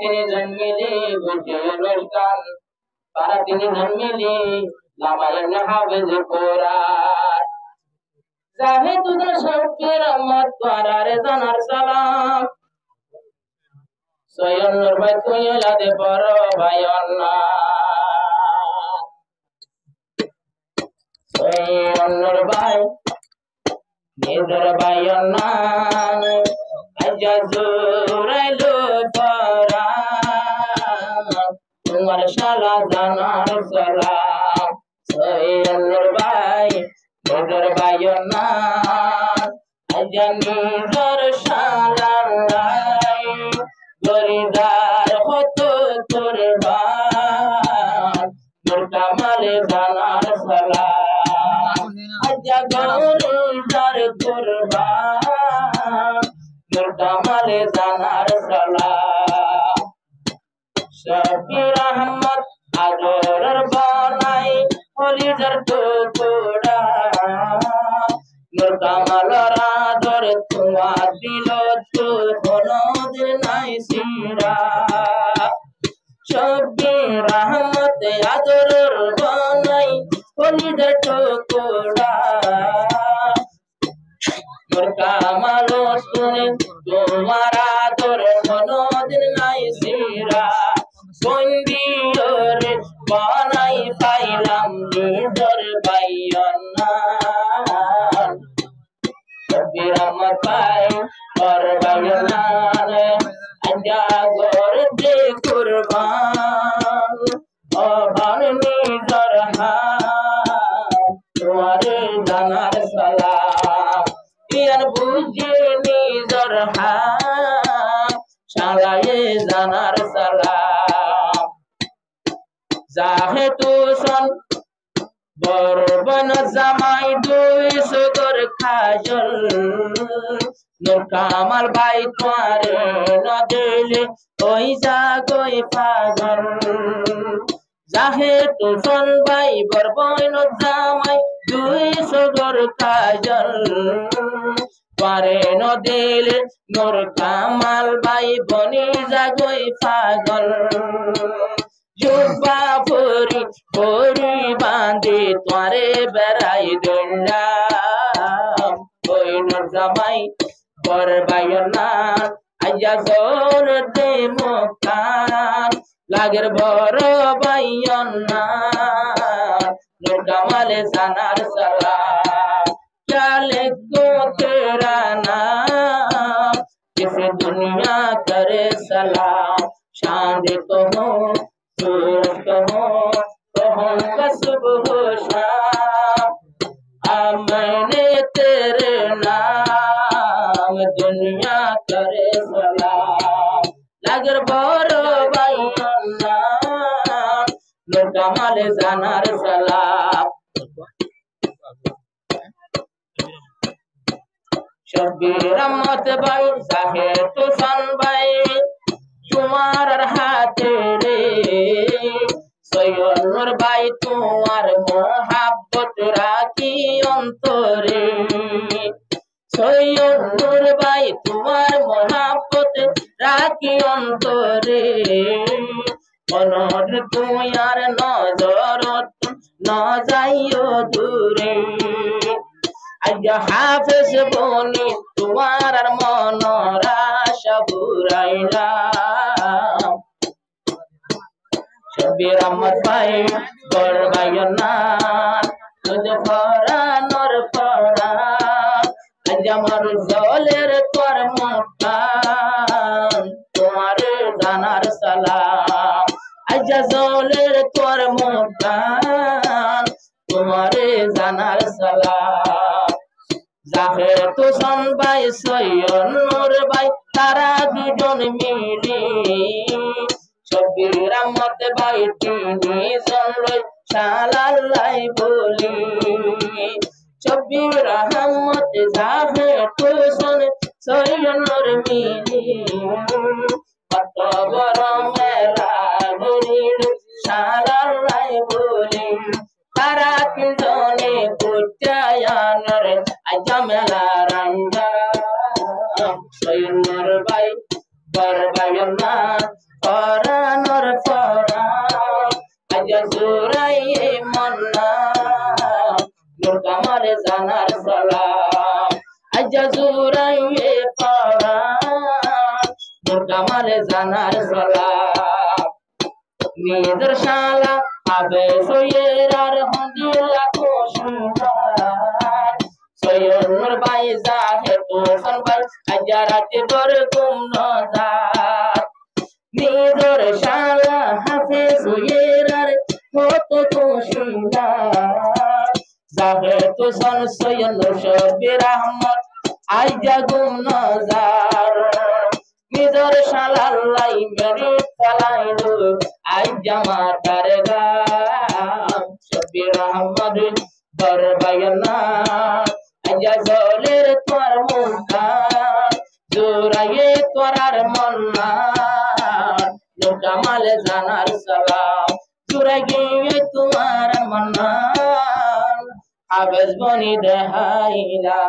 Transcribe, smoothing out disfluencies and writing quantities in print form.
তিনজন মিলে বসে অনুষ্ঠান, তারা তিনজন মিলে লামায়ন হাফেজ কোরআন। জাহিদুদ্দিন শফির রহমত করারে জানার সালাম, সৈয়দ ভাই কুইলাতে বড় ভাই আল্লাহ, সৈয়দ ভাই নিজের ভাই আল্লাহ, আজা জুরাইলো পরাণ, তোমার শালা জানার সালাম, সৈয়দ ভাই নিজের ভাই আল্লাহ, আজা নিজের শালা গরিদার হতো কুরবান, নূর কামালে জানার সালাম, আজা গরিদার কুরবান, নূর কামালে জানার সালাম। শফির আহমদ আদরের বানাই হলিদার টুকরা, নূর কামালের আদর তোমার দিল তো কোনদিন নাই সিরা। শফির আহমদ আদরের বানাই হলিদার টুকরা, নূর কামাল শুনে তোমার আদর কোনদিন নাই সিরা। বন্দিরে বানাই পাইলাম নিজের বাইয়ানা, শফির আহমদ ভাই বর বাইয়ানা, আজা গরতে কুরবান, ও বান নিজের হাত তোমারে জানার সালাম, ইয়ান বুঝে নিজের হাত শালায়ে জানার সালাম। জাহেতু সন বরবন জামাই দুই সদর খাজল, নূর কামাল ভাই তোমারে ন দিলে ওই জাগই পাগল। জাহেতু সন ভাই বরবন জামাই দুই সদর খাজল, পারে ন দিলে নূর কামাল ভাই বনি জাগই পাগল। জুব্বা পরি পরি বাঁধে তোরে বেড়াই দিলাম, ওই নূর জামাই বর বাইয়ানা, আজা জোর দে মুকান, লাগের বড় বাইয়ানা, নূর কামালে জানার সালাম। क्या लिखो तेरा नाम, इस दुनिया करे सलाम, चांद तो हो सूरज तो हो सुबह शाम, मैंने तेरे नाम दुनिया करे सलाम। लगर बड़ो भाइयों नूर कामाले জানার সালাম। শফির আহমদ ভাই জাহেদু সন ভাই তোমার হাতে রে, সৈয়দ নূর ভাই তোমার মোহাব্বত রাখি অন্তরে, সৈয়দ নূর ভাই তোমার মোহাব্বত রাখি অন্তরে, অনর তুমি আর নজরত ন যাইও দূরে। আজা হাফেজ বনি তোমার আর মনের আশা বুড়াইলাম, শফির আহমদ ভাই বর বাইয়ানা, তুঝে ফরানোর ফরা, আজা আমার জলের তোর মুখান, তোমার জানার সালাম, আজা জলের তোর মুখান, তোমার জানার সালাম। জাহেদু সন ভাই সৈয়দ নূর ভাই তারা দুজন মিলে, শফির আহমদ ভাই তিনজন লই শালাল্লাই বলি, শফির আহমদ জাহেদু সন সৈয়দ নূর মিলে, কত বড় মেলা গরিল শালাল্লাই বলি, তারা তিনজনে কুটায়ানোর আজা মেলা রাঙ্গা, সৈয়দ নূর ভাই বর বাইয়ানা, পরানোর পরাণ আজ জুড়াইয়ে মন্না নূর কামাল জানার সালাম আজ জুড়াইয়ে পরাণ নূর কামাল জানার সালাম নিজের শালা হবে সৈয়ের আর হন্দিলা খুশিদার সৈয়দ নূর ভাই জাহের হোসেন ভাই আজ রাতে বর গুম নজার নিজের শালা হবে সৈয়ের আর কত খুশিদার জাহের হোসেন সৈয়দ নূর শব্বির আহমদ আজ গুম নজার নিজের শালার লাই মেরে চালাইলো আজ জামার দরগাম শব্বির আহমদ দরবায়না আজ জলের তোর মুখান জোরাইয়ে তোরার মন্না নূর কামাল জানার সালাম জোরাইয়ে তোমার মন্না হাফেজ বনি দেহাইলা